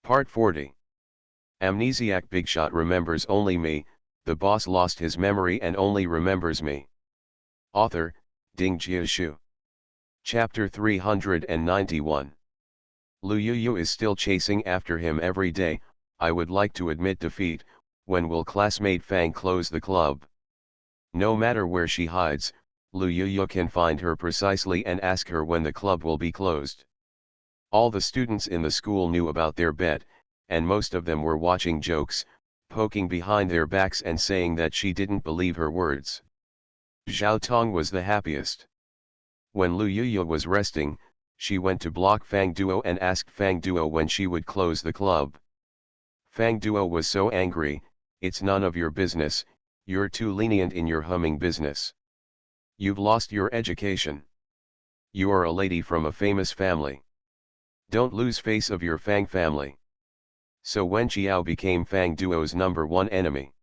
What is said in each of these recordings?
Part 40. Amnesiac Bigshot remembers only me, the boss lost his memory and only remembers me. Author, Ding Jiashu. Chapter 391. Lu Yu is still chasing after him every day. I would like to admit defeat. When will classmate Fang close the club? No matter where she hides, Lu Yu can find her precisely and ask her when the club will be closed. All the students in the school knew about their bet, and most of them were watching jokes, poking behind their backs and saying that she didn't believe her words. Zhao Tong was the happiest. When Lu Yu was resting, she went to block Fang Duo and asked Fang Duo when she would close the club. Fang Duo was so angry, "It's none of your business, you're too lenient in your humming business. You've lost your education. You are a lady from a famous family. Don't lose face of your Fang family." So Wen Qiao became Fang Duo's #1 enemy.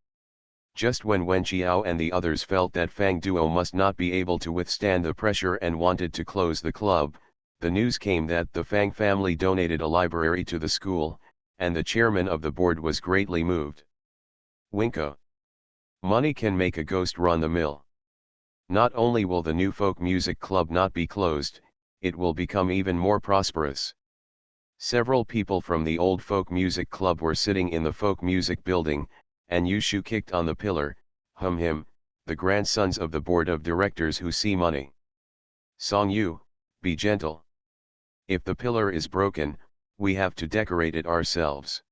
Just when Wen Qiao and the others felt that Fang Duo must not be able to withstand the pressure and wanted to close the club, the news came that the Fang family donated a library to the school, and the chairman of the board was greatly moved. Winko. Money can make a ghost run the mill. Not only will the new folk music club not be closed, it will become even more prosperous. Several people from the old folk music club were sitting in the folk music building, and Yushu kicked on the pillar, him, the grandsons of the board of directors who see money. Song Yu, be gentle. If the pillar is broken, we have to decorate it ourselves.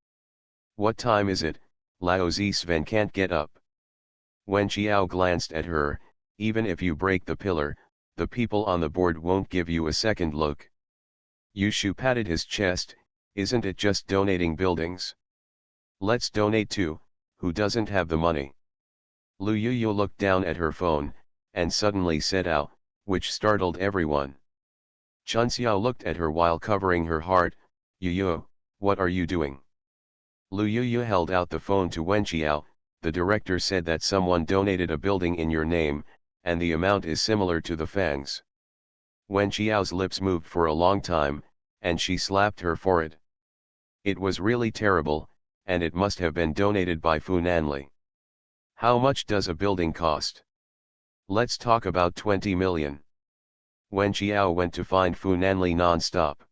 What time is it? Lao Zi Sven can't get up. Wen Qiao glanced at her. Even if you break the pillar, the people on the board won't give you a second look. Yushu patted his chest. Isn't it just donating buildings? Let's donate too. Who doesn't have the money? Lu Yu looked down at her phone, and suddenly said ow, which startled everyone. Chunxiao looked at her while covering her heart. Yu, what are you doing? Lu Yu held out the phone to Wen Qiao. The director said that someone donated a building in your name, and the amount is similar to the Fang's. Wen Qiao's lips moved for a long time, and she slapped her forehead. It was really terrible, and it must have been donated by Fu Nanli. How much does a building cost? Let's talk about 20 million. Wen Qiao went to find Fu Nanli non-stop.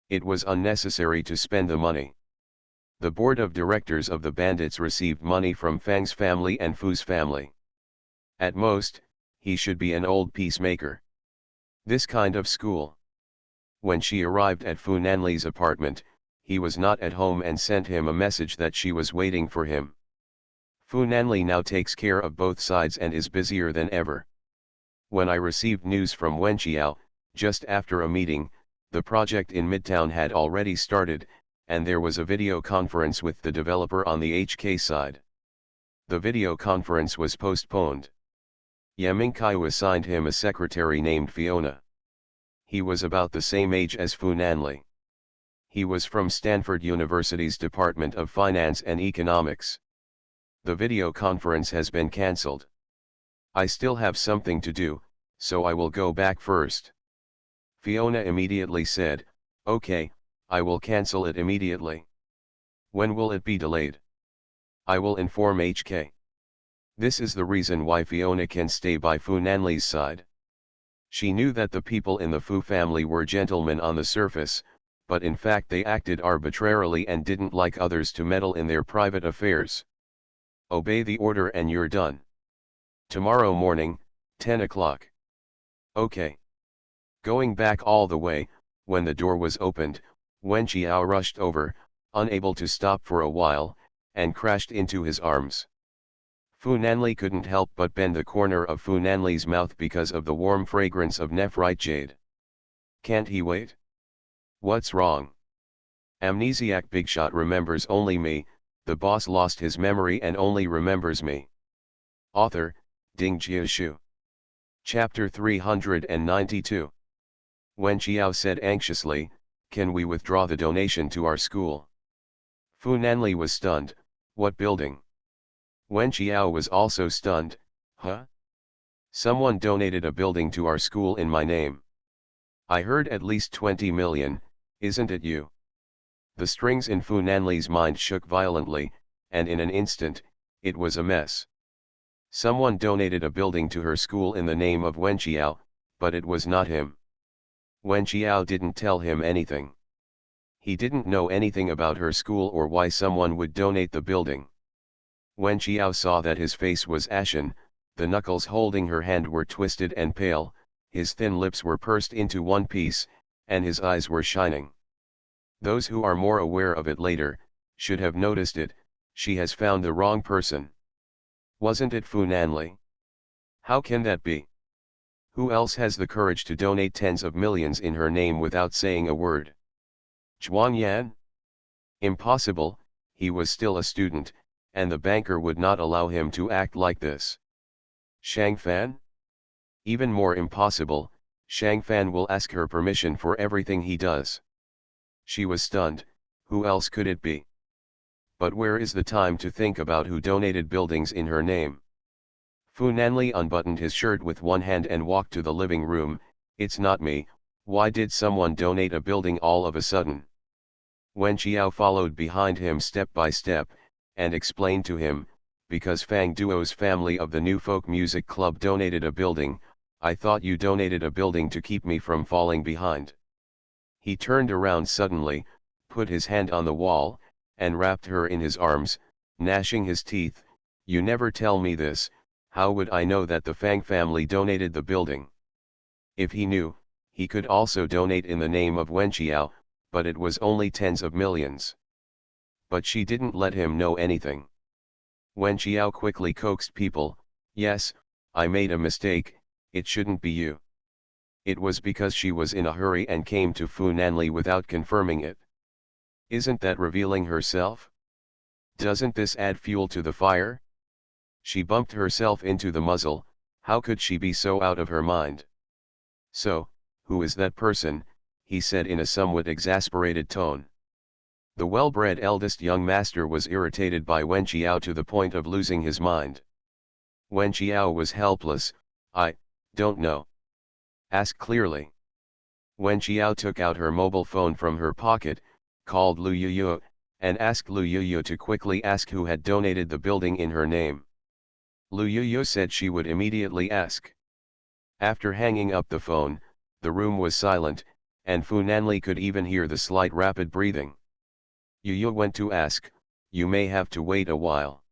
It was unnecessary to spend the money. The board of directors of the bandits received money from Fang's family and Fu's family. At most, he should be an old peacemaker. This kind of school. When she arrived at Fu Nanli's apartment, he was not at home and sent him a message that she was waiting for him. Fu Nanli now takes care of both sides and is busier than ever. When I received news from Wen Qiao, just after a meeting, the project in Midtown had already started, and there was a video conference with the developer on the HK side. The video conference was postponed. Ye Mingkai assigned him a secretary named Fiona. He was about the same age as Fu Nanli. He was from Stanford University's Department of Finance and Economics. The video conference has been cancelled. I still have something to do, so I will go back first. Fiona immediately said, "Okay, I will cancel it immediately." When will it be delayed? I will inform HK. This is the reason why Fiona can stay by Fu Nanli's side. She knew that the people in the Fu family were gentlemen on the surface, but in fact they acted arbitrarily and didn't like others to meddle in their private affairs. Obey the order and you're done. Tomorrow morning, 10 o'clock. Okay. Going back all the way, when the door was opened, Wen Qiao rushed over, unable to stop for a while, and crashed into his arms. Fu Nanli couldn't help but bend the corner of Fu Nanli's mouth because of the warm fragrance of nephrite jade. Can't he wait? What's wrong? Amnesiac Bigshot remembers only me, the boss lost his memory and only remembers me. Author, Ding Jiashu. Chapter 392. Wen Qiao said anxiously, "Can we withdraw the donation to our school?" Fu Nanli was stunned. What building? Wen Qiao was also stunned. Huh? Someone donated a building to our school in my name. I heard at least 20 million, isn't it you? The strings in Fu Nanli's mind shook violently, and in an instant, it was a mess. Someone donated a building to her school in the name of Wen Qiao, but it was not him. Wen Qiao didn't tell him anything. He didn't know anything about her school or why someone would donate the building. Wen Qiao saw that his face was ashen, the knuckles holding her hand were twisted and pale, his thin lips were pursed into one piece, and his eyes were shining. Those who are more aware of it later, should have noticed it. She has found the wrong person. Wasn't it Fu Nanli? How can that be? Who else has the courage to donate tens of millions in her name without saying a word? Zhuang Yan? Impossible, he was still a student, and the banker would not allow him to act like this. Shang Fan? Even more impossible, Shang Fan will ask her permission for everything he does. She was stunned. Who else could it be? But where is the time to think about who donated buildings in her name? Fu Nanli unbuttoned his shirt with one hand and walked to the living room. It's not me, why did someone donate a building all of a sudden? Wen Qiao followed behind him step by step, and explained to him, because Fang Duo's family of the New Folk Music Club donated a building, I thought you donated a building to keep me from falling behind. He turned around suddenly, put his hand on the wall, and wrapped her in his arms, gnashing his teeth. You never tell me this, how would I know that the Fang family donated the building? If he knew, he could also donate in the name of Wen Qiao, but it was only tens of millions. But she didn't let him know anything. Wen Qiao quickly coaxed people, yes, I made a mistake, it shouldn't be you. It was because she was in a hurry and came to Fu Nanli without confirming it. Isn't that revealing herself? Doesn't this add fuel to the fire? She bumped herself into the muzzle. How could she be so out of her mind? So, who is that person? He said in a somewhat exasperated tone. The well-bred eldest young master was irritated by Wen Qiao to the point of losing his mind. Wen Qiao was helpless. I don't know. Ask clearly. Wen Qiao took out her mobile phone from her pocket, called Lu Yuyu, and asked Lu Yuyu to quickly ask who had donated the building in her name. Lu Yuyu said she would immediately ask. After hanging up the phone, the room was silent, and Fu Nanli could even hear the slight rapid breathing. Yuyu went to ask, you may have to wait a while.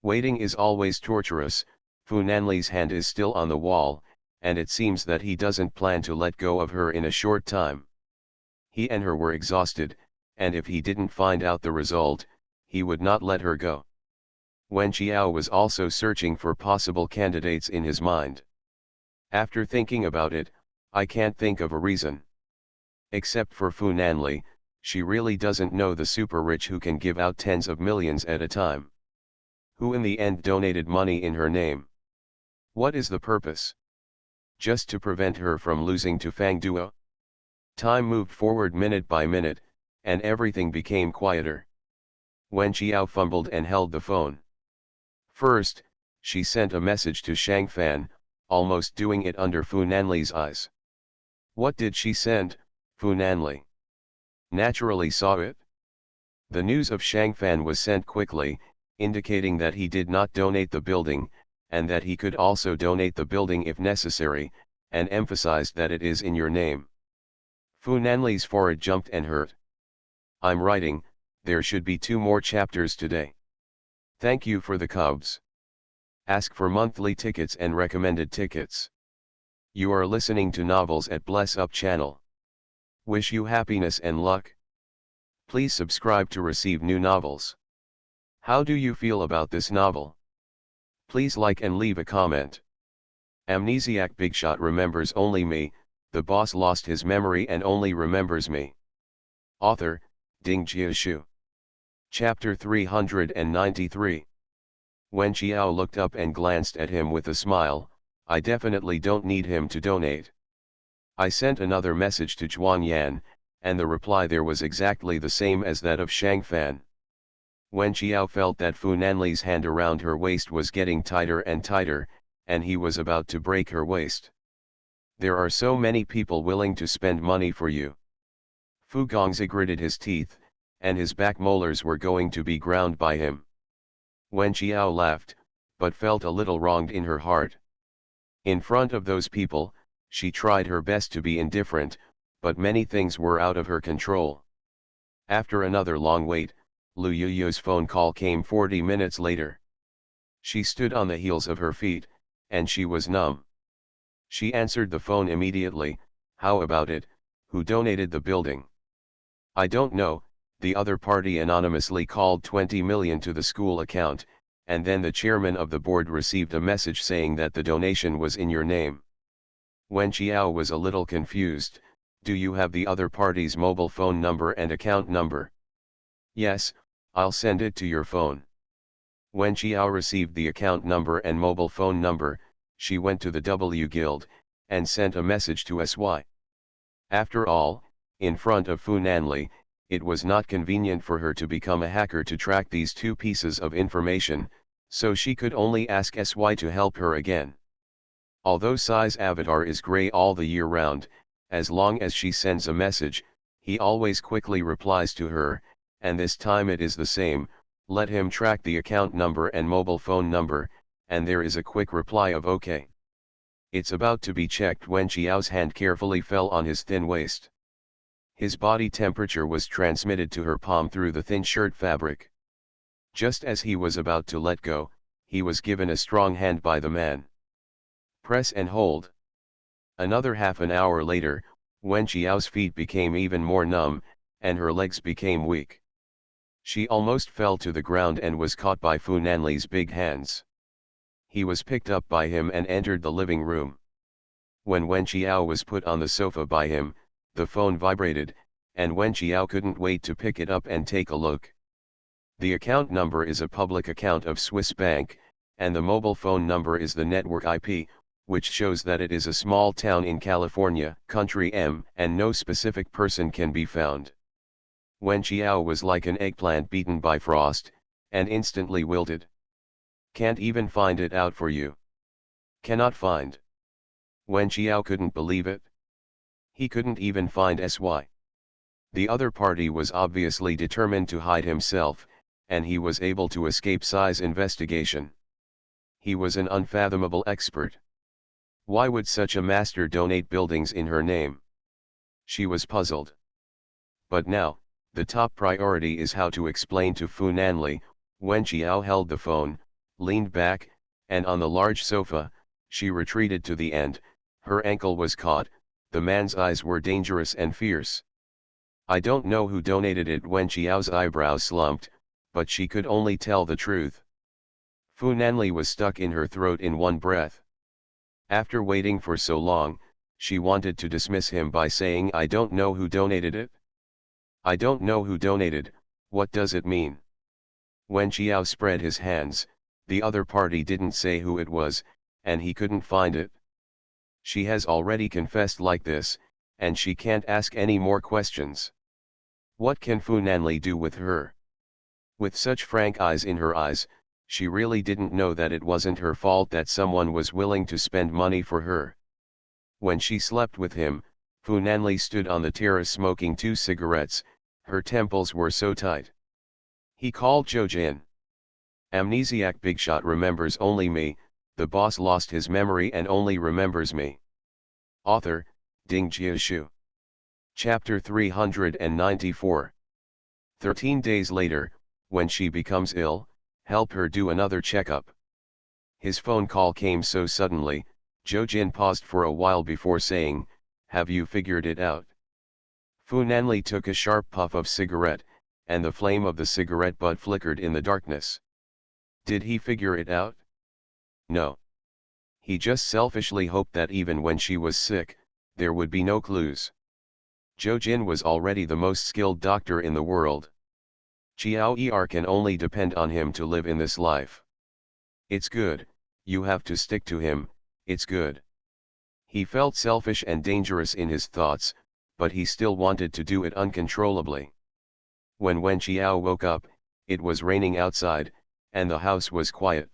Waiting is always torturous. Fu Nanli's hand is still on the wall, and it seems that he doesn't plan to let go of her in a short time. He and her were exhausted, and if he didn't find out the result, he would not let her go. Wen Qiao was also searching for possible candidates in his mind. After thinking about it, I can't think of a reason. Except for Fu Nanli, she really doesn't know the super rich who can give out tens of millions at a time. Who in the end donated money in her name? What is the purpose? Just to prevent her from losing to Fang Duo? Time moved forward minute by minute, and everything became quieter. Wen Qiao fumbled and held the phone. First, she sent a message to Shang Fan, almost doing it under Fu Nanli's eyes. What did she send? Fu Nanli naturally saw it. The news of Shang Fan was sent quickly, indicating that he did not donate the building, and that he could also donate the building if necessary, and emphasized that it is in your name. Fu Nanli's forehead jumped and hurt. I'm writing, there should be 2 more chapters today. Thank you for the cubs. Ask for monthly tickets and recommended tickets. You are listening to Novels at Bless Up channel. Wish you happiness and luck. Please subscribe to receive new novels. How do you feel about this novel? Please like and leave a comment. Amnesiac Bigshot remembers only me, the boss lost his memory and only remembers me. Author, Ding Jiashu. Chapter 393. Wen Qiao looked up and glanced at him with a smile. I definitely don't need him to donate. I sent another message to Zhuang Yan, and the reply there was exactly the same as that of Shang Fan. Wen Qiao felt that Fu Nanli's hand around her waist was getting tighter and tighter, and he was about to break her waist. There are so many people willing to spend money for you. Fu Gongzi gritted his teeth, and his back molars were going to be ground by him. Wen Qiao laughed, but felt a little wronged in her heart. In front of those people, she tried her best to be indifferent, but many things were out of her control. After another long wait, Lu Yuyo's phone call came 40 minutes later. She stood on the heels of her feet, and she was numb. She answered the phone immediately. How about it? Who donated the building? I don't know. The other party anonymously called 20 million to the school account, and then the chairman of the board received a message saying that the donation was in your name. Wen Qiao was a little confused. Do you have the other party's mobile phone number and account number? Yes, I'll send it to your phone. Wen Qiao received the account number and mobile phone number. She went to the W Guild, and sent a message to SY. After all, in front of Fu Nanli, it was not convenient for her to become a hacker to track these two pieces of information, so she could only ask SY to help her again. Although Psy's avatar is grey all the year round, as long as she sends a message, he always quickly replies to her, and this time it is the same. Let him track the account number and mobile phone number, and there is a quick reply of OK. It's about to be checked when Qiao's hand carefully fell on his thin waist. His body temperature was transmitted to her palm through the thin shirt fabric. Just as he was about to let go, he was given a strong hand by the man. Press and hold. Another half an hour later, Wen Qiao's feet became even more numb, and her legs became weak. She almost fell to the ground and was caught by Fu Nanli's big hands. He was picked up by him and entered the living room. When Wen Qiao was put on the sofa by him, the phone vibrated, and Wen Qiao couldn't wait to pick it up and take a look. The account number is a public account of Swiss Bank, and the mobile phone number is the network IP, which shows that it is a small town in California, country M, and no specific person can be found. Wen Qiao was like an eggplant beaten by frost, and instantly wilted. Can't even find it out for you. Cannot find. Wen Qiao couldn't believe it. He couldn't even find SY. The other party was obviously determined to hide himself, and he was able to escape Psy's investigation. He was an unfathomable expert. Why would such a master donate buildings in her name? She was puzzled. But now, the top priority is how to explain to Fu Nanli. Wen Qiao held the phone, leaned back, and on the large sofa, she retreated to the end. Her ankle was caught. The man's eyes were dangerous and fierce. I don't know who donated it. Wen Qiao's eyebrows slumped, but she could only tell the truth. Fu Nanli was stuck in her throat in one breath. After waiting for so long, she wanted to dismiss him by saying, I don't know who donated it. I don't know who donated. What does it mean? Wen Qiao spread his hands. The other party didn't say who it was, and he couldn't find it. She has already confessed like this, and she can't ask any more questions. What can Fu Nanli do with her? With such frank eyes in her eyes, she really didn't know that it wasn't her fault that someone was willing to spend money for her. When she slept with him, Fu Nanli stood on the terrace smoking 2 cigarettes. Her temples were so tight. He called Zhou Jin. Amnesiac Bigshot remembers only me. The boss lost his memory and only remembers me. Author, Ding Jiashu. Chapter 394. 13 days later, when she becomes ill, help her do another checkup. His phone call came so suddenly. Zhou Jin paused for a while before saying, have you figured it out? Fu Nanli took a sharp puff of cigarette, and the flame of the cigarette butt flickered in the darkness. Did he figure it out? No. He just selfishly hoped that even when she was sick, there would be no clues. Zhou Jin was already the most skilled doctor in the world. Qiao Er can only depend on him to live in this life. It's good, you have to stick to him, it's good. He felt selfish and dangerous in his thoughts, but he still wanted to do it uncontrollably. When Wen Qiao woke up, it was raining outside, and the house was quiet.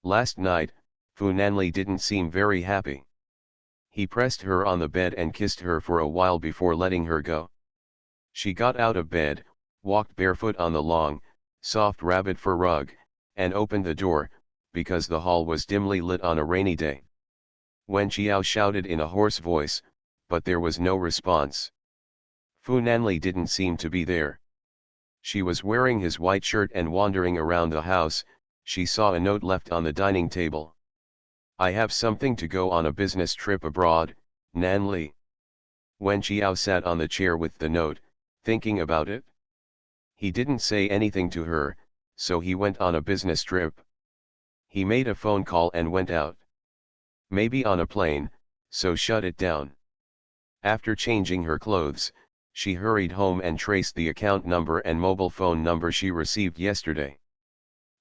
Last night, Fu Nanli didn't seem very happy. He pressed her on the bed and kissed her for a while before letting her go. She got out of bed, walked barefoot on the long, soft rabbit fur rug, and opened the door, because the hall was dimly lit on a rainy day. Wen Qiao shouted in a hoarse voice, but there was no response. Fu Nanli didn't seem to be there. She was wearing his white shirt and wandering around the house. She saw a note left on the dining table. "I have something to go on a business trip abroad, Nanli." Wen Qiao sat on the chair with the note, thinking about it. He didn't say anything to her, so he went on a business trip. He made a phone call and went out. Maybe on a plane, so shut it down. After changing her clothes, she hurried home and traced the account number and mobile phone number she received yesterday.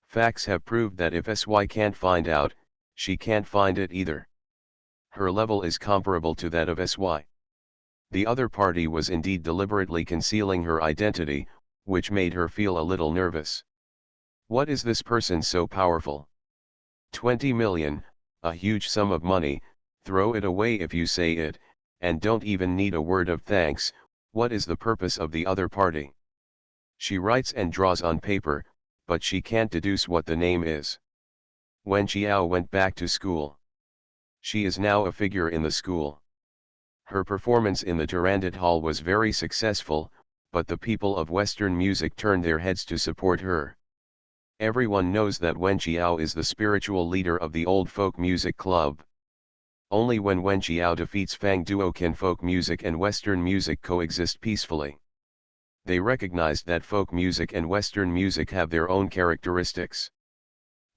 Facts have proved that if SY can't find out, she can't find it either. Her level is comparable to that of SY. The other party was indeed deliberately concealing her identity, which made her feel a little nervous. What is this person so powerful? 20 million, a huge sum of money, throw it away if you say it, and don't even need a word of thanks. What is the purpose of the other party? She writes and draws on paper, but she can't deduce what the name is. Wen Qiao went back to school. She is now a figure in the school. Her performance in the Durandot Hall was very successful, but the people of Western music turned their heads to support her. Everyone knows that Wen Qiao is the spiritual leader of the old folk music club. Only when Wen Qiao defeats Fang Duo can folk music and Western music coexist peacefully. They recognized that folk music and Western music have their own characteristics.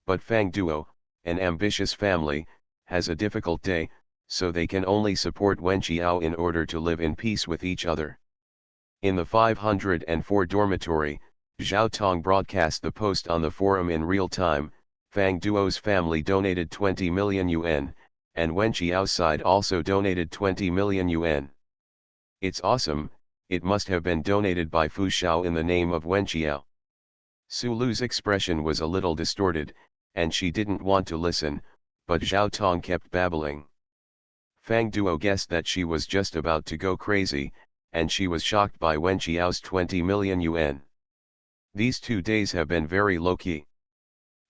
But Fang Duo, an ambitious family, has a difficult day, so they can only support Wen Qiao in order to live in peace with each other. In the 504 dormitory, Zhao Tong broadcast the post on the forum in real time. Fang Duo's family donated 20 million yuan, and Wen Qiao's side also donated 20 million yuan. It's awesome, it must have been donated by Fu Xiao in the name of Wen Qiao. Su Lu's expression was a little distorted, and she didn't want to listen, but Zhao Tong kept babbling. Fang Duo guessed that she was just about to go crazy, and she was shocked by Wen Qiao's 20 million yuan. These 2 days have been very low-key.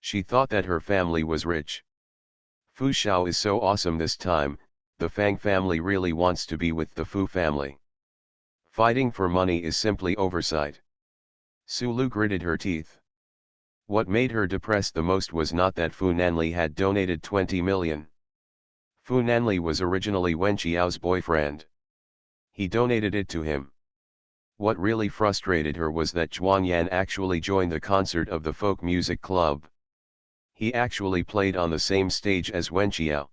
She thought that her family was rich. Fu Xiao is so awesome this time, the Fang family really wants to be with the Fu family. Fighting for money is simply oversight. Su Lu gritted her teeth. What made her depressed the most was not that Fu Nanli had donated 20 million. Fu Nanli was originally Wen Qiao's boyfriend. He donated it to him. What really frustrated her was that Zhuang Yan actually joined the concert of the folk music club. He actually played on the same stage as Wen Qiao.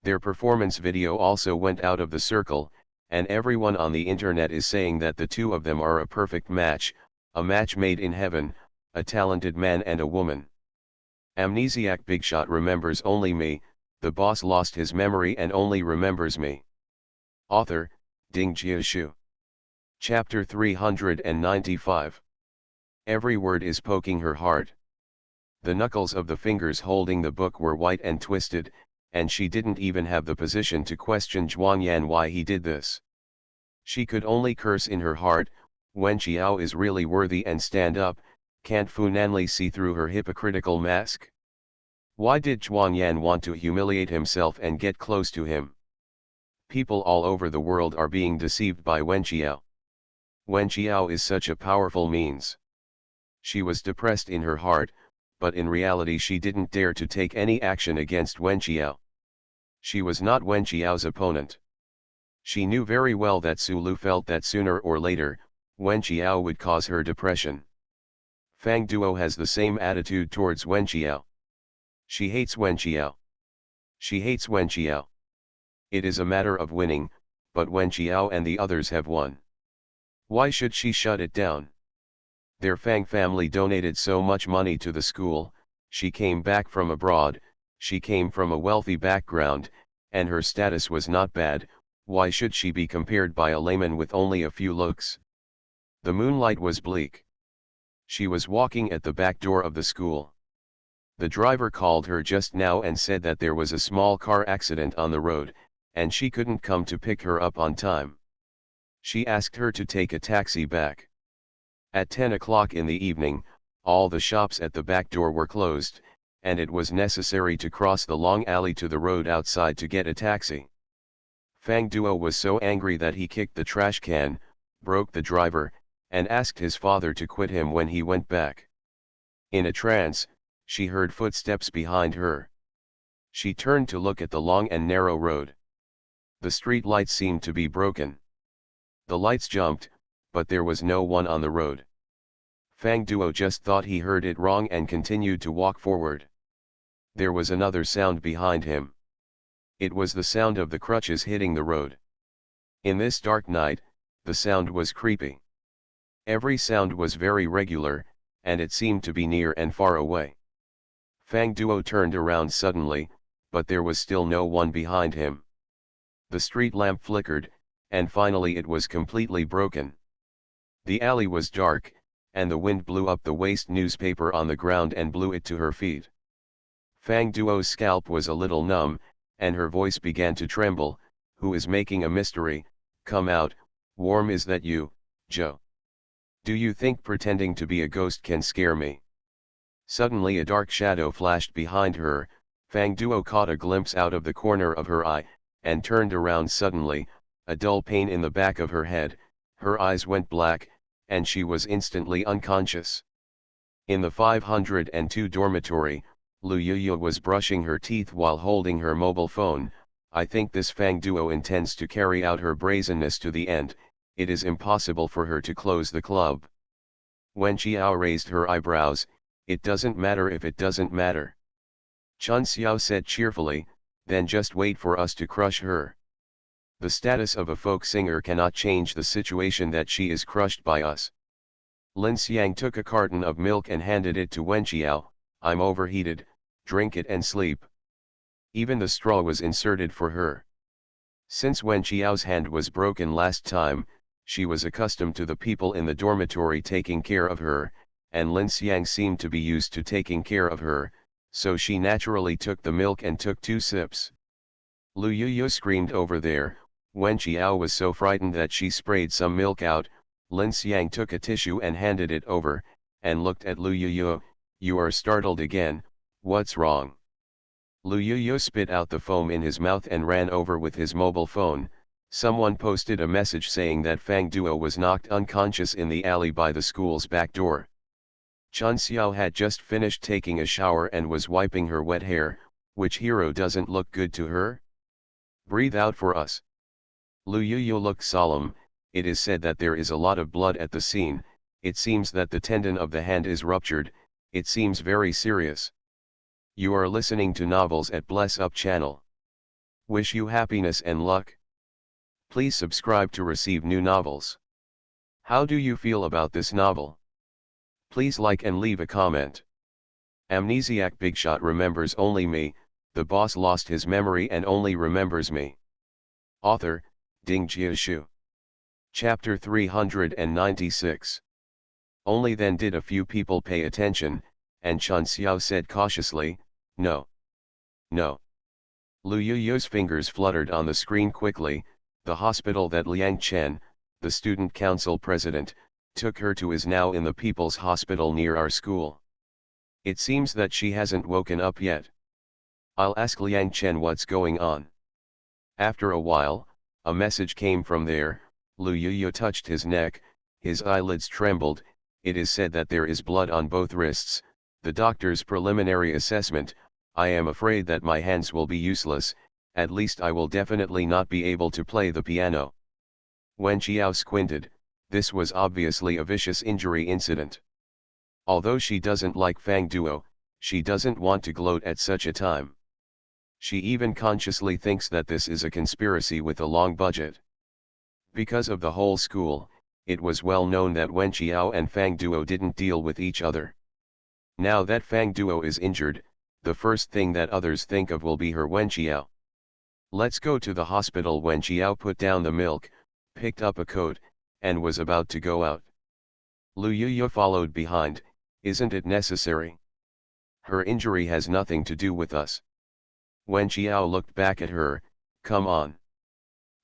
Their performance video also went out of the circle, and everyone on the internet is saying that the two of them are a perfect match, a match made in heaven, a talented man and a woman. Amnesiac Bigshot remembers only me, the boss lost his memory and only remembers me. Author, Ding Jiashu. Chapter 395. Every word is poking her heart. The knuckles of the fingers holding the book were white and twisted, and she didn't even have the position to question Zhuang Yan why he did this. She could only curse in her heart, Wen Qiao is really worthy and stand up, can't Fu Nanli see through her hypocritical mask? Why did Zhuang Yan want to humiliate himself and get close to him? People all over the world are being deceived by Wen Qiao. Wen Qiao is such a powerful means. She was depressed in her heart, but in reality she didn't dare to take any action against Wen Qiao. She was not Wen Qiao's opponent. She knew very well that Su Lu felt that sooner or later, Wen Qiao would cause her depression. Fang Duo has the same attitude towards Wen Qiao. She hates Wen Qiao. She hates Wen Qiao. It is a matter of winning, but Wen Qiao and the others have won. Why should she shut it down? Their Fang family donated so much money to the school, she came back from abroad, she came from a wealthy background, and her status was not bad. Why should she be compared by a layman with only a few looks? The moonlight was bleak. She was walking at the back door of the school. The driver called her just now and said that there was a small car accident on the road, and she couldn't come to pick her up on time. She asked her to take a taxi back. At 10 o'clock in the evening, all the shops at the back door were closed, and it was necessary to cross the long alley to the road outside to get a taxi. Fang Duo was so angry that he kicked the trash can, broke the driver, and asked his father to quit him when he went back. In a trance, she heard footsteps behind her. She turned to look at the long and narrow road. The street lights seemed to be broken. The lights jumped, but there was no one on the road. Fang Duo just thought he heard it wrong and continued to walk forward. There was another sound behind him. It was the sound of the crutches hitting the road. In this dark night, the sound was creepy. Every sound was very regular, and it seemed to be near and far away. Fang Duo turned around suddenly, but there was still no one behind him. The street lamp flickered, and finally it was completely broken. The alley was dark, and the wind blew up the waste newspaper on the ground and blew it to her feet. Fang Duo's scalp was a little numb, and her voice began to tremble. "Who is making a mystery? Come out, Worm, is that you, Joe? Do you think pretending to be a ghost can scare me?" Suddenly a dark shadow flashed behind her. Fang Duo caught a glimpse out of the corner of her eye, and turned around suddenly. A dull pain in the back of her head, her eyes went black, and she was instantly unconscious. In the 502 dormitory, Lu Yuyu was brushing her teeth while holding her mobile phone. "I think this Fang Duo intends to carry out her brazenness to the end. It is impossible for her to close the club." Wen Xiao raised her eyebrows. "It doesn't matter if it doesn't matter," Chun Xiao said cheerfully, "then just wait for us to crush her. The status of a folk singer cannot change the situation that she is crushed by us." Lin Xiang took a carton of milk and handed it to Wen Xiao. "I'm overheated, drink it and sleep." Even the straw was inserted for her. Since Wen Xiao's hand was broken last time, she was accustomed to the people in the dormitory taking care of her, and Lin Xiang seemed to be used to taking care of her, so she naturally took the milk and took 2 sips. Lu Yuyu screamed over there. Wen Xiao was so frightened that she sprayed some milk out. Lin Xiang took a tissue and handed it over, and looked at Lu Yuyu. "You are startled again, what's wrong?" Lu Yuyu spit out the foam in his mouth and ran over with his mobile phone. Someone posted a message saying that Fang Duo was knocked unconscious in the alley by the school's back door. Chun Xiao had just finished taking a shower and was wiping her wet hair. "Which hero doesn't look good to her? Breathe out for us." Lu Yuyu looked solemn. "It is said that there is a lot of blood at the scene. It seems that the tendon of the hand is ruptured. It seems very serious." You are listening to Novels at Bless Up channel. Wish you happiness and luck. Please subscribe to receive new novels. How do you feel about this novel? Please like and leave a comment. Amnesiac Bigshot remembers only me. The boss lost his memory and only remembers me. Author, Ding Jiashu. Chapter 396. Only then did a few people pay attention, and Chun Xiao said cautiously, "No. No." Lu Yuyu's fingers fluttered on the screen quickly. "The hospital that Liang Chen, the student council president, took her to is now in the People's Hospital near our school. It seems that she hasn't woken up yet. I'll ask Liang Chen what's going on." After a while, a message came from there. Lu Yuyu touched his neck, his eyelids trembled. "It is said that there is blood on both wrists. The doctor's preliminary assessment, I am afraid that my hands will be useless, at least I will definitely not be able to play the piano." Wen Xiao squinted. This was obviously a vicious injury incident. Although she doesn't like Fang Duo, she doesn't want to gloat at such a time. She even consciously thinks that this is a conspiracy with a long budget. Because of the whole school, it was well known that Wen Xiao and Fang Duo didn't deal with each other. Now that Fang Duo is injured, the first thing that others think of will be her Wen Xiao. "Let's go to the hospital." Wen Xiao put down the milk, picked up a coat, and was about to go out. Lu Yuyu followed behind. "Isn't it necessary? Her injury has nothing to do with us." Wen Xiao looked back at her. "Come on."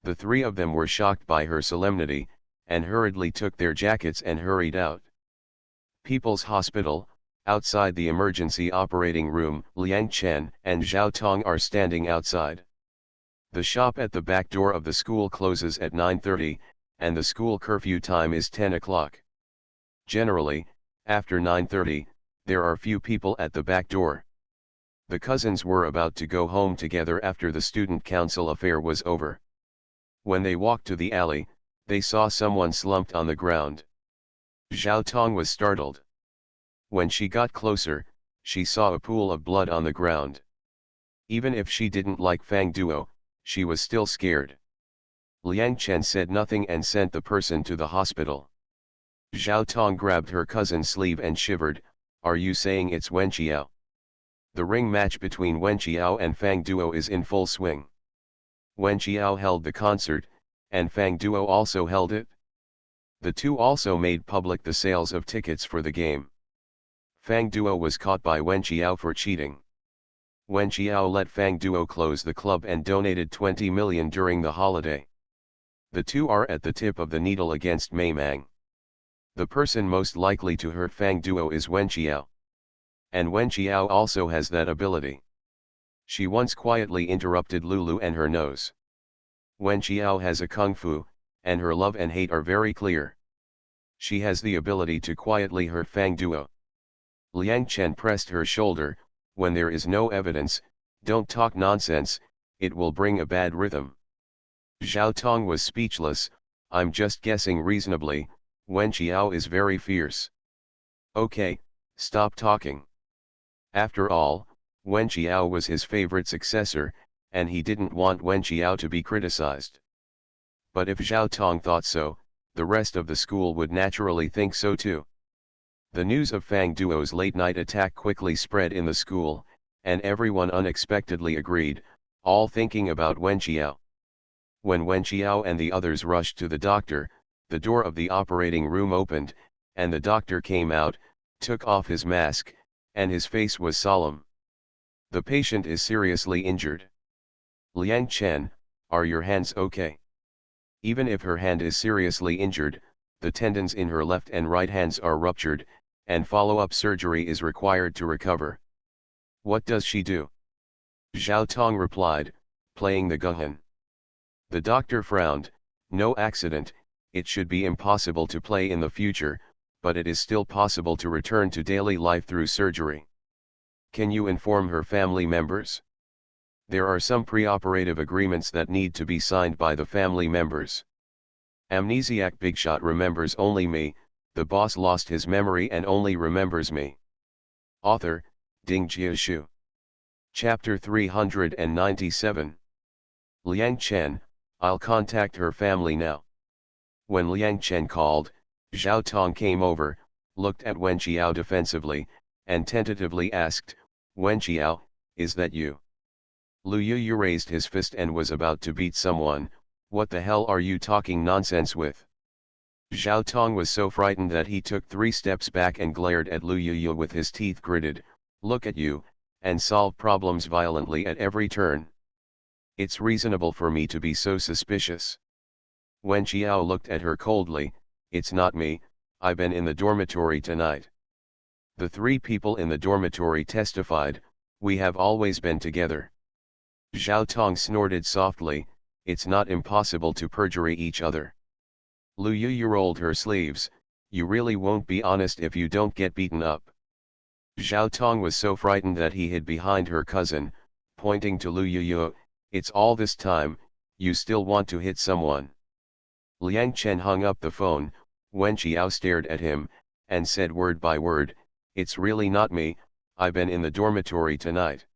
The 3 of them were shocked by her solemnity, and hurriedly took their jackets and hurried out. People's Hospital, outside the emergency operating room, Liang Chen and Zhao Tong are standing outside. The shop at the back door of the school closes at 9:30, and the school curfew time is 10 o'clock. Generally, after 9:30, there are few people at the back door. The cousins were about to go home together after the student council affair was over. When they walked to the alley, they saw someone slumped on the ground. Zhao Tong was startled. When she got closer, she saw a pool of blood on the ground. Even if she didn't like Fang Duo, she was still scared. Liang Chen said nothing and sent the person to the hospital. Zhao Tong grabbed her cousin's sleeve and shivered. "Are you saying it's Wen Qiao?" The ring match between Wen Qiao and Fang Duo is in full swing. Wen Qiao held the concert, and Fang Duo also held it. The two also made public the sales of tickets for the game. Fang Duo was caught by Wen Qiao for cheating. Wen Qiao let Fang Duo close the club and donated 20 million during the holiday. The two are at the tip of the needle against Mei Mang. The person most likely to hurt Fang Duo is Wen Qiao. And Wen Qiao also has that ability. She once quietly interrupted Lulu and her nose. Wen Qiao has a kung fu, and her love and hate are very clear. She has the ability to quietly hurt Fang Duo. Liang Chen pressed her shoulder. "When there is no evidence, don't talk nonsense, it will bring a bad rhythm." Zhao Tong was speechless. "I'm just guessing reasonably, Wen Qiao is very fierce." "Okay, stop talking." After all, Wen Qiao was his favorite successor, and he didn't want Wen Qiao to be criticized. But if Zhao Tong thought so, the rest of the school would naturally think so too. The news of Fang Duo's late-night attack quickly spread in the school, and everyone unexpectedly agreed, all thinking about Wen Qiao. When Wen Qiao and the others rushed to the doctor, the door of the operating room opened, and the doctor came out, took off his mask, and his face was solemn. "The patient is seriously injured. Liang Chen, are your hands okay?" Even if her hand is seriously injured, the tendons in her left and right hands are ruptured, and follow-up surgery is required to recover. "What does she do?" Zhao Tong replied, playing the guhan. The doctor frowned. "No accident, it should be impossible to play in the future, but it is still possible to return to daily life through surgery. Can you inform her family members?" "There are some preoperative agreements that need to be signed by the family members." Amnesiac Bigshot remembers only me. The boss lost his memory and only remembers me. Author, Ding Jiashu. Chapter 397. Liang Chen, I'll contact her family now. When Liang Chen called, Zhao Tong came over, looked at Wen Qiao defensively, and tentatively asked, "Wen Qiao, is that you?" Lu Yu raised his fist and was about to beat someone. "What the hell are you talking nonsense with?" Zhao Tong was so frightened that he took 3 steps back and glared at Lu Yu with his teeth gritted. "Look at you, and solve problems violently at every turn. It's reasonable for me to be so suspicious." Wen Qiao looked at her coldly. "It's not me, I've been in the dormitory tonight." The 3 people in the dormitory testified, "We have always been together." Zhao Tong snorted softly. "It's not impossible to perjury each other." Lu Yu rolled her sleeves. "You really won't be honest if you don't get beaten up." Zhao Tong was so frightened that he hid behind her cousin, pointing to Lu Yu. "It's all this time, you still want to hit someone." Liang Chen hung up the phone. Wen Qiao stared at him, and said word by word, "It's really not me, I've been in the dormitory tonight."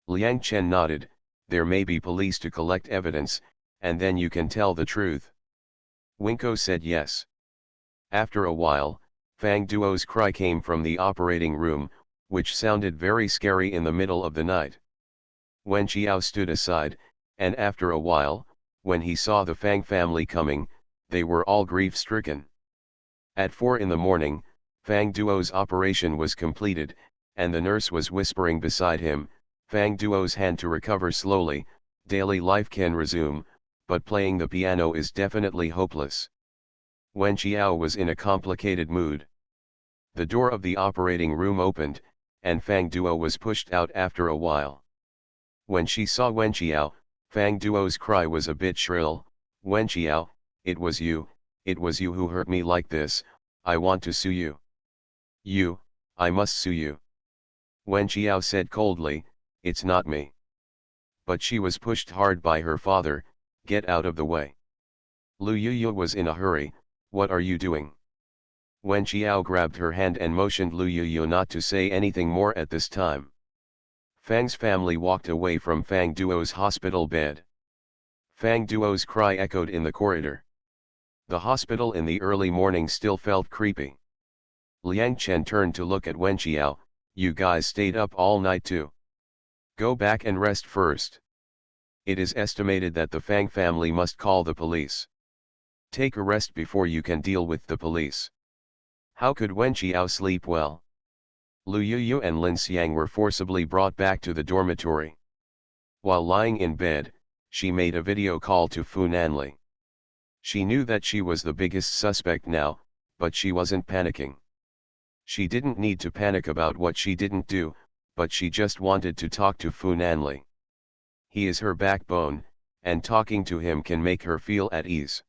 Liang Chen nodded. "There may be police to collect evidence, and then you can tell the truth." Winko said yes. After a while, Fang Duo's cry came from the operating room, which sounded very scary in the middle of the night. Wen Qiao stood aside, and after a while, when he saw the Fang family coming, they were all grief-stricken. At 4 in the morning, Fang Duo's operation was completed, and the nurse was whispering beside him, "Fang Duo's hand to recover slowly, daily life can resume, but playing the piano is definitely hopeless." Wen Qiao was in a complicated mood. The door of the operating room opened, and Fang Duo was pushed out after a while. When she saw Wen Qiao, Fang Duo's cry was a bit shrill. "Wen Qiao, it was you who hurt me like this. I want to sue you." "You, I must sue you." Wen Qiao said coldly, "It's not me." But she was pushed hard by her father. "Get out of the way." Lu Yuyu was in a hurry. "What are you doing?" Wen Qiao grabbed her hand and motioned Lu Yuyu not to say anything more at this time. Fang's family walked away from Fang Duo's hospital bed. Fang Duo's cry echoed in the corridor. The hospital in the early morning still felt creepy. Liang Chen turned to look at Wen Qiao. "You guys stayed up all night too. Go back and rest first. It is estimated that the Fang family must call the police. Take a rest before you can deal with the police." How could Wen Qiao sleep well? Lu Yuyu and Lin Xiang were forcibly brought back to the dormitory. While lying in bed, she made a video call to Fu Nanli. She knew that she was the biggest suspect now, but she wasn't panicking. She didn't need to panic about what she didn't do, but she just wanted to talk to Fu Nanli. He is her backbone, and talking to him can make her feel at ease.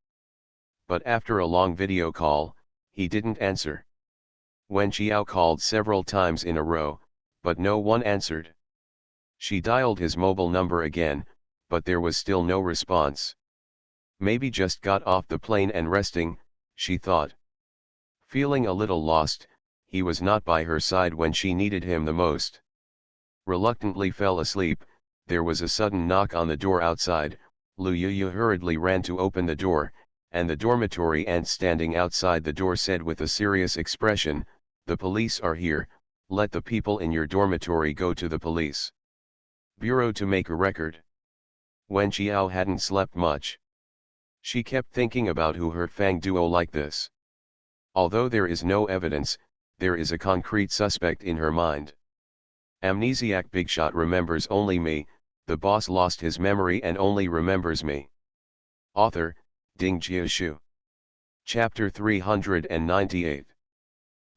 But after a long video call, he didn't answer. Wen Qiao called several times in a row, but no one answered. She dialed his mobile number again, but there was still no response. Maybe just got off the plane and resting, she thought. Feeling a little lost, he was not by her side when she needed him the most. Reluctantly fell asleep. There was a sudden knock on the door outside. Lu Yuyu hurriedly ran to open the door, and the dormitory aunt standing outside the door said with a serious expression, "The police are here, let the people in your dormitory go to the police bureau to make a record." Wen Qiao hadn't slept much. She kept thinking about who hurt Fang Duo like this. Although there is no evidence, there is a concrete suspect in her mind. Amnesiac Bigshot remembers only me. The boss lost his memory and only remembers me. Author, Ding Jiashu. Chapter 398.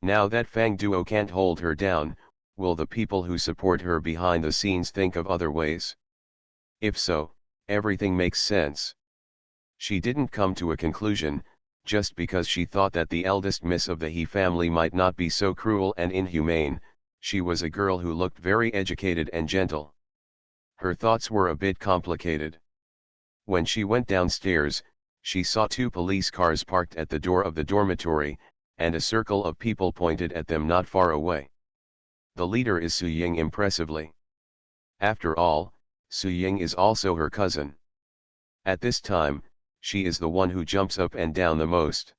Now that Fang Duo can't hold her down, will the people who support her behind the scenes think of other ways? If so, everything makes sense. She didn't come to a conclusion, just because she thought that the eldest miss of the He family might not be so cruel and inhumane. She was a girl who looked very educated and gentle. Her thoughts were a bit complicated. When she went downstairs, she saw 2 police cars parked at the door of the dormitory, and a circle of people pointed at them not far away. The leader is Su Ying impressively. After all, Su Ying is also her cousin. At this time, she is the one who jumps up and down the most.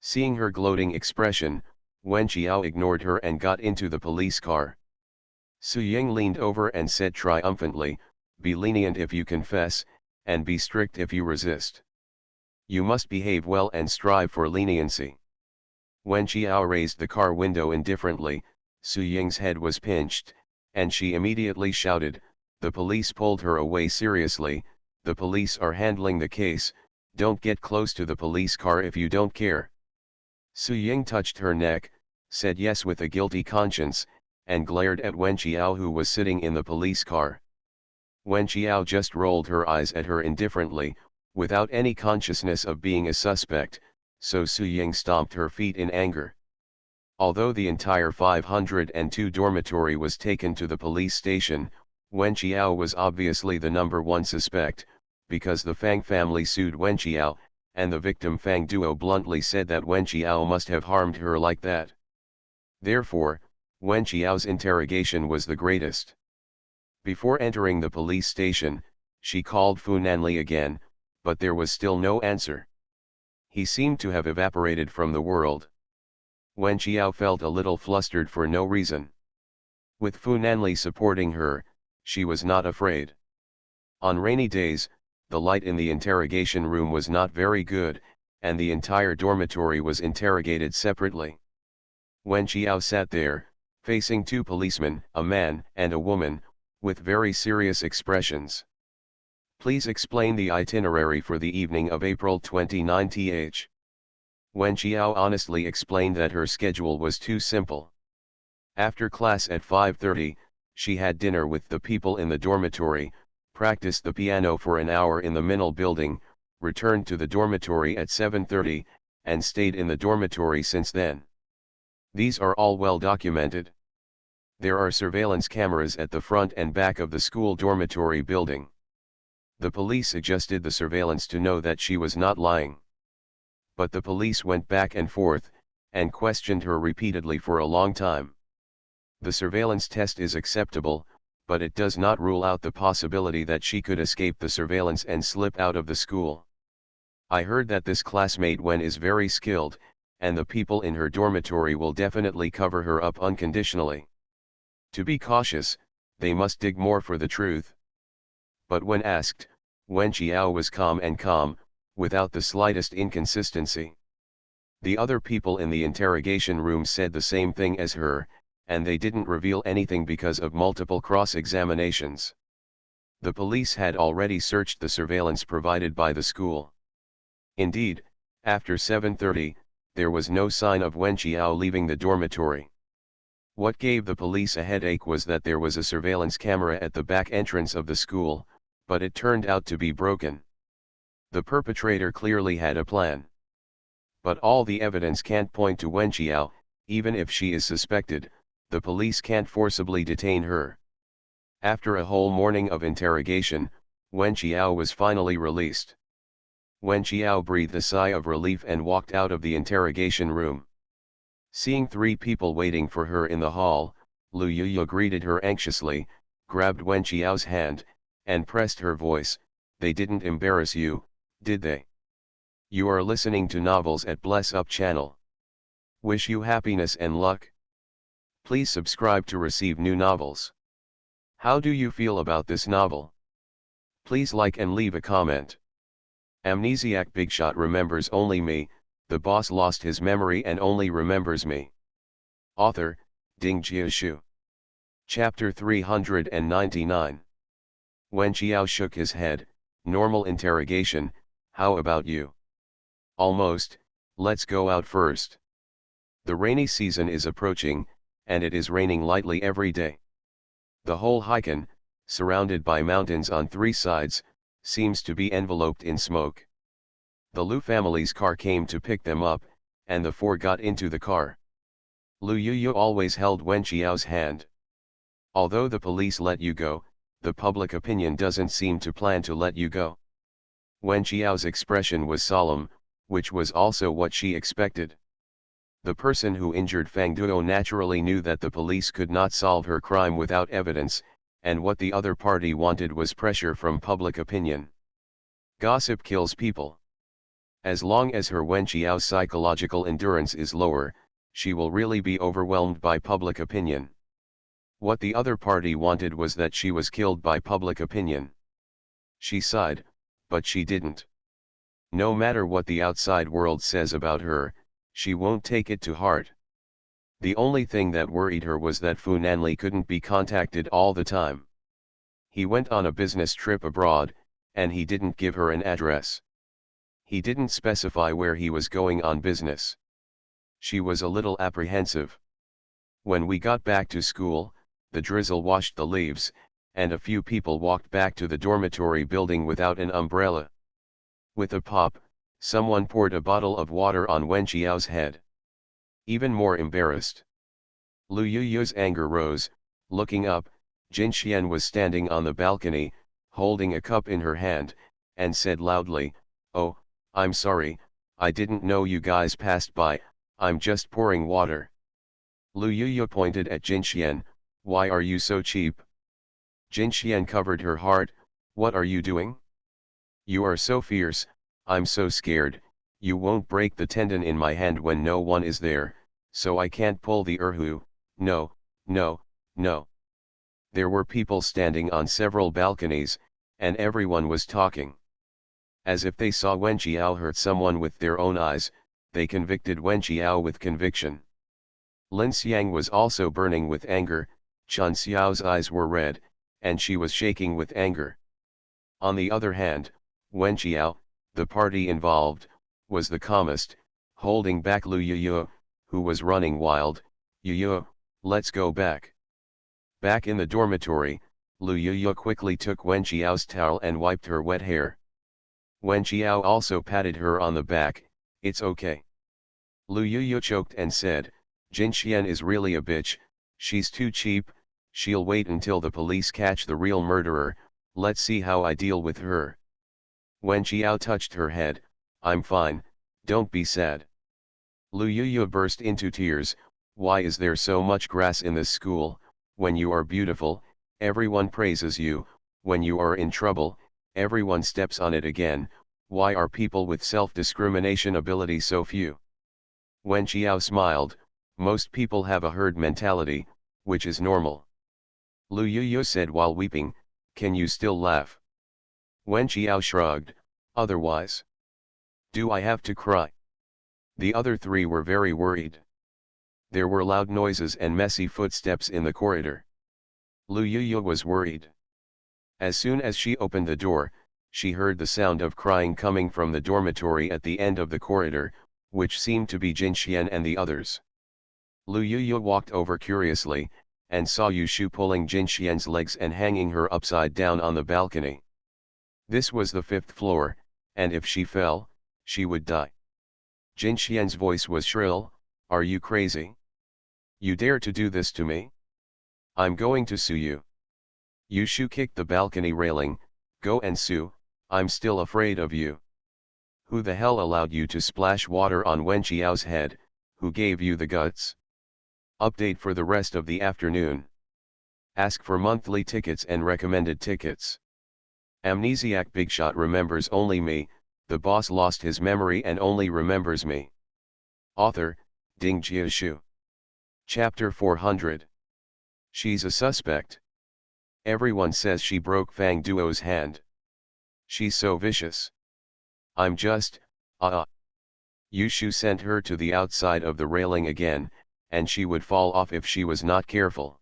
Seeing her gloating expression, Wen Qiao ignored her and got into the police car. Su Ying leaned over and said triumphantly, "Be lenient if you confess, and be strict if you resist. You must behave well and strive for leniency." Wen Qiao raised the car window indifferently. Su Ying's head was pinched, and she immediately shouted. The police pulled her away seriously. "The police are handling the case, don't get close to the police car if you don't care." Su Ying touched her neck, said yes with a guilty conscience, and glared at Wen Qiao who was sitting in the police car. Wen Qiao just rolled her eyes at her indifferently, without any consciousness of being a suspect, so Su Ying stomped her feet in anger. Although the entire 502 dormitory was taken to the police station, Wen Qiao was obviously the number one suspect, because the Fang family sued Wen Qiao, and the victim Fang Duo bluntly said that Wen Qiao must have harmed her like that. Therefore, Wen Qiao's interrogation was the greatest. Before entering the police station, she called Fu Nanli again, but there was still no answer. He seemed to have evaporated from the world. Wen Qiao felt a little flustered for no reason. With Fu Nanli supporting her, she was not afraid. On rainy days, the light in the interrogation room was not very good, and the entire dormitory was interrogated separately. Wen Qiao sat there, facing 2 policemen, a man and a woman, with very serious expressions. "Please explain the itinerary for the evening of April 29th. Wen Qiao honestly explained that her schedule was too simple. After class at 5:30, she had dinner with the people in the dormitory, practiced the piano for an hour in the Minel building, returned to the dormitory at 7:30, and stayed in the dormitory since then. These are all well documented. There are surveillance cameras at the front and back of the school dormitory building. The police adjusted the surveillance to know that she was not lying. But the police went back and forth, and questioned her repeatedly for a long time. The surveillance test is acceptable, but it does not rule out the possibility that she could escape the surveillance and slip out of the school. I heard that this classmate Wen is very skilled, and the people in her dormitory will definitely cover her up unconditionally. To be cautious, they must dig more for the truth. But when asked, Wen Qiao was calm, without the slightest inconsistency. The other people in the interrogation room said the same thing as her, and they didn't reveal anything because of multiple cross-examinations. The police had already searched the surveillance provided by the school. Indeed, after 7:30, there was no sign of Wen Qiao leaving the dormitory. What gave the police a headache was that there was a surveillance camera at the back entrance of the school, but it turned out to be broken. The perpetrator clearly had a plan. But all the evidence can't point to Wen Qiao. Even if she is suspected, the police can't forcibly detain her. After a whole morning of interrogation, Wen Qiao was finally released. Wen Qiao breathed a sigh of relief and walked out of the interrogation room. Seeing 3 people waiting for her in the hall, Lu Yuyu greeted her anxiously, grabbed Wen Qiao's hand, and pressed her voice. "They didn't embarrass you, did they? You are listening to Novels at Bless Up channel. Wish you happiness and luck. Please subscribe to receive new novels. How do you feel about this novel? Please like and leave a comment." Amnesiac Bigshot remembers only me, the boss lost his memory and only remembers me. Author, Ding Jiashu. Chapter 399. Wen Qiao shook his head. Normal interrogation, how about you? Almost, let's go out first. The rainy season is approaching, and it is raining lightly every day. The whole Heikan, surrounded by mountains on 3 sides, seems to be enveloped in smoke. The Lu family's car came to pick them up, and the 4 got into the car. Lu Yuyu always held Wen Qiao's hand. Although the police let you go, the public opinion doesn't seem to plan to let you go. Wen Qiao's expression was solemn, which was also what she expected. The person who injured Fang Duo naturally knew that the police could not solve her crime without evidence, and what the other party wanted was pressure from public opinion. Gossip kills people. As long as her Wen Qiao's psychological endurance is lower, she will really be overwhelmed by public opinion. What the other party wanted was that she was killed by public opinion. She sighed, but she didn't. No matter what the outside world says about her, she won't take it to heart. The only thing that worried her was that Fu Nanli couldn't be contacted all the time. He went on a business trip abroad, and he didn't give her an address. He didn't specify where he was going on business. She was a little apprehensive. When we got back to school, the drizzle washed the leaves, and a few people walked back to the dormitory building without an umbrella. With a pop, someone poured a bottle of water on Wen Qiao's head. Even more embarrassed, Lu Yuyu's anger rose. Looking up, Jin Xian was standing on the balcony, holding a cup in her hand, and said loudly, "Oh, I'm sorry, I didn't know you guys passed by, I'm just pouring water." Lu Yuyu pointed at Jin Xian. "Why are you so cheap?" Jin Xian covered her heart. "What are you doing? You are so fierce, I'm so scared. You won't break the tendon in my hand when no one is there, so I can't pull the erhu. No, no, no." There were people standing on several balconies, and everyone was talking. As if they saw Wen Qiao hurt someone with their own eyes, they convicted Wen Qiao with conviction. Lin Xiang was also burning with anger. Chen Xiao's eyes were red, and she was shaking with anger. On the other hand, Wen Qiao, the party involved, was the calmest, holding back Lu Yuyu, who was running wild. Yuyu, let's go back. Back in the dormitory, Lu Yuyu quickly took Wen Xiao's towel and wiped her wet hair. Wen Xiao also patted her on the back. It's okay. Lu Yuyu choked and said, Jin Xian is really a bitch, she's too cheap, she'll wait until the police catch the real murderer, let's see how I deal with her. Wen Xiao touched her head, I'm fine, don't be sad. Lu Yuyu burst into tears, why is there so much grass in this school? When you are beautiful, everyone praises you, when you are in trouble, everyone steps on it again, why are people with self-discrimination ability so few? Wen Xiao smiled, most people have a herd mentality, which is normal. Lu Yuyu said while weeping, can you still laugh? Wen Xiao shrugged, otherwise. Do I have to cry? The other three were very worried. There were loud noises and messy footsteps in the corridor. Lu Yuyu was worried. As soon as she opened the door, she heard the sound of crying coming from the dormitory at the end of the corridor, which seemed to be Jin Xian and the others. Lu Yuyu walked over curiously, and saw Yushu pulling Jin Xian's legs and hanging her upside down on the balcony. This was the 5th floor, and if she fell, she would die. Jin Xian's voice was shrill, are you crazy? You dare to do this to me? I'm going to sue you. Yushu kicked the balcony railing, go and sue, I'm still afraid of you. Who the hell allowed you to splash water on Wen Xiao's head, who gave you the guts? Update for the rest of the afternoon. Ask for monthly tickets and recommended tickets. Amnesiac Bigshot remembers only me, the boss lost his memory and only remembers me. Author, Ding Jiashu. Chapter 400. She's a suspect. Everyone says she broke Fang Duo's hand. She's so vicious. I'm just, Yushu sent her to the outside of the railing again, and she would fall off if she was not careful.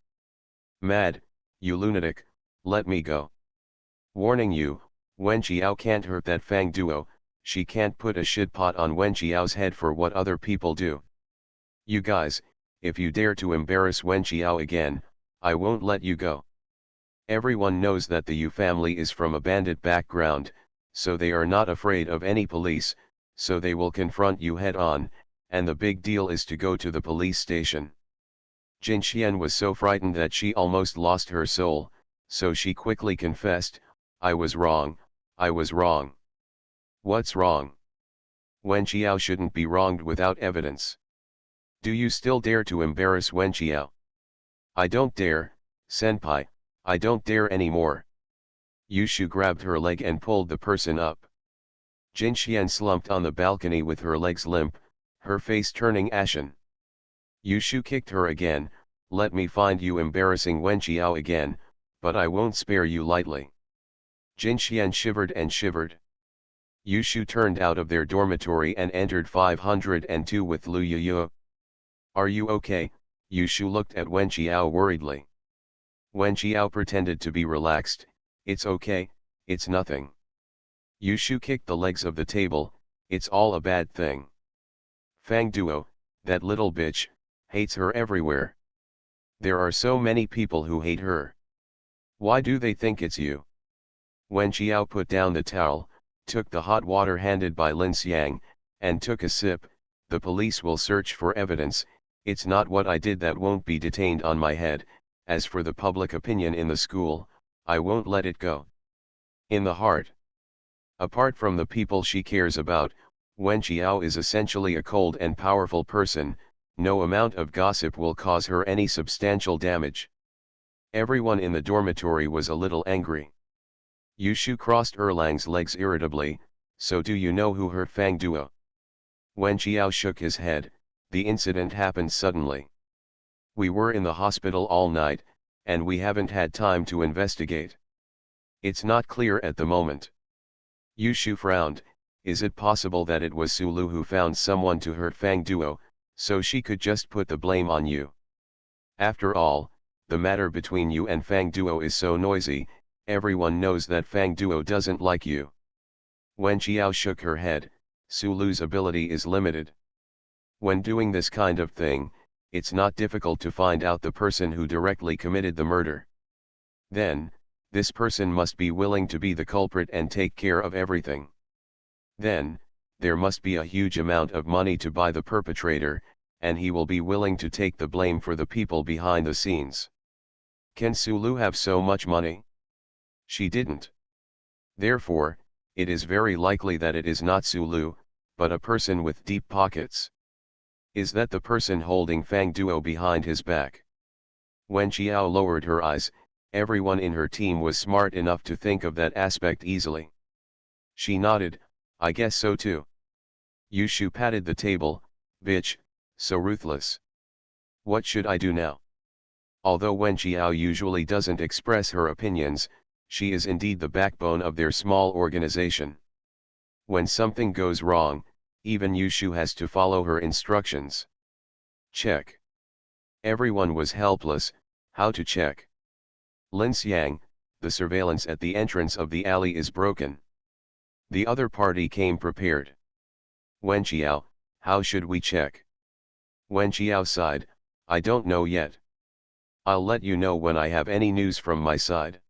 Mad, you lunatic, let me go. Warning you, Wen Xiao can't hurt that Fang Duo, she can't put a shitpot on Wen Xiao's head for what other people do. You guys, if you dare to embarrass Wen Xiao again, I won't let you go. Everyone knows that the Yu family is from a bandit background, so they are not afraid of any police, so they will confront you head on, and the big deal is to go to the police station. Jin Xian was so frightened that she almost lost her soul, so she quickly confessed, I was wrong, I was wrong. What's wrong? Wen Xiao shouldn't be wronged without evidence. Do you still dare to embarrass Wen Xiao? I don't dare, senpai, I don't dare anymore. Yushu grabbed her leg and pulled the person up. Jin Xian slumped on the balcony with her legs limp, her face turning ashen. Yushu kicked her again, let me find you embarrassing Wen Xiao again, but I won't spare you lightly. Jin Xian shivered and shivered. Yushu turned out of their dormitory and entered 502 with Lu Yuyu. Are you okay? Yushu looked at Wen Xiao worriedly. Wen Xiao pretended to be relaxed, it's okay, it's nothing. Yushu kicked the legs of the table, it's all a bad thing. Fang Duo, that little bitch, hates her everywhere. There are so many people who hate her. Why do they think it's you? Wen Xiao put down the towel, took the hot water handed by Lin Xiang, and took a sip. The police will search for evidence, it's not what I did that won't be detained on my head, as for the public opinion in the school, I won't let it go. In the heart. Apart from the people she cares about, Wen Xiao is essentially a cold and powerful person, no amount of gossip will cause her any substantial damage. Everyone in the dormitory was a little angry. Yushu crossed Erlang's legs irritably, so do you know who hurt Fang Duo? Wen Xiao shook his head, the incident happened suddenly. We were in the hospital all night, and we haven't had time to investigate. It's not clear at the moment. Yushu frowned, is it possible that it was Sulu who found someone to hurt Fang Duo, so she could just put the blame on you? After all, the matter between you and Fang Duo is so noisy, everyone knows that Fang Duo doesn't like you. Wen Xiao shook her head, Sulu's ability is limited. When doing this kind of thing, it's not difficult to find out the person who directly committed the murder. Then, this person must be willing to be the culprit and take care of everything. Then, there must be a huge amount of money to buy the perpetrator, and he will be willing to take the blame for the people behind the scenes. Can Sulu have so much money? She didn't. Therefore, it is very likely that it is not Sulu, but a person with deep pockets. Is that the person holding Fang Duo behind his back? When Xiao lowered her eyes, everyone in her team was smart enough to think of that aspect easily. She nodded, I guess so too. Yushu patted the table, bitch, so ruthless. What should I do now? Although Wen Xiao usually doesn't express her opinions, she is indeed the backbone of their small organization. When something goes wrong, even Yushu has to follow her instructions. Check. Everyone was helpless. How to check? Lin Xiang, the surveillance at the entrance of the alley is broken. The other party came prepared. Wen Xiao, how should we check? Wen Xiao sighed, I don't know yet. I'll let you know when I have any news from my side.